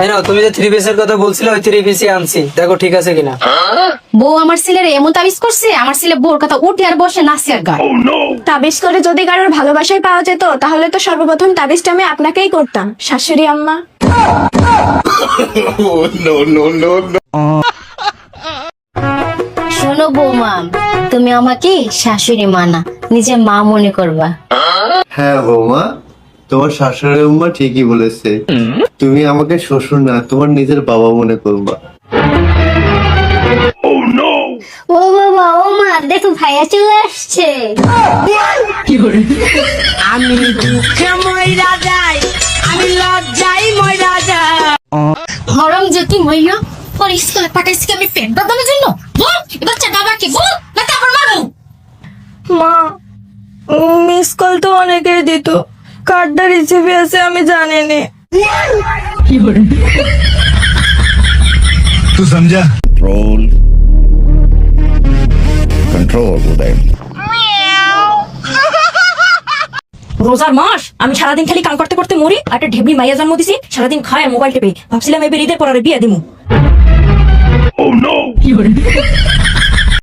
এই নাও, তুমি যে থ্রি পিসের কথা বলছিলে ওই থ্রি পিসই আনছি, দেখো ঠিক আছে কিনা। বউ আমার ছেলের এমন তাবিজ করছে, আমার ছেলে বউর কথা উঠে আর বসে নাচে আর গায়। তাবিজ করে যদি কারোর ভালোবাসায় পাওয়া যেত তাহলে তো সর্বপ্রথম তাবিজটা আমি আপনাকেই করতাম, শাশুড়ি আম্মা। শোনো বৌমা, তুমি আমাকে শাশুড়ি মা না, নিজে মা মনে করবা। হ্যাঁ বৌমা, তোমার শাশুড়ি আম্মা ঠিকই বলেছে, তুমি আমাকে শ্বশুর না তোমার নিজের বাবা মনে করবা। ও বাবা, ও মা, দেখো ভাইয়া চলে আসছে। আমি দুঃখে মইরা যাই, আমি লজ্জাই মইরা যাই। হরম যদি মইয়া পরিষ্কার পাঠাইছি আমি পেট বাদামের জন্য। বল বাচ্চা বাবাকে বল, না তারপর মারো। মা, মিস কল তো অনেকের দিত, কার্ডটা রিসিভে আছে আমি জানিনি। तू समझा? Control them. রোজার মাস আমি সারাদিন খালি কাম করতে করতে মরি, আর একটা ঢেবনি মাইয়া জন্ম দিছি, সারাদিন খায় আর মোবাইল টেপে। ভাবছিলাম এবার ঈদের পর আর বিয়ে দিমু।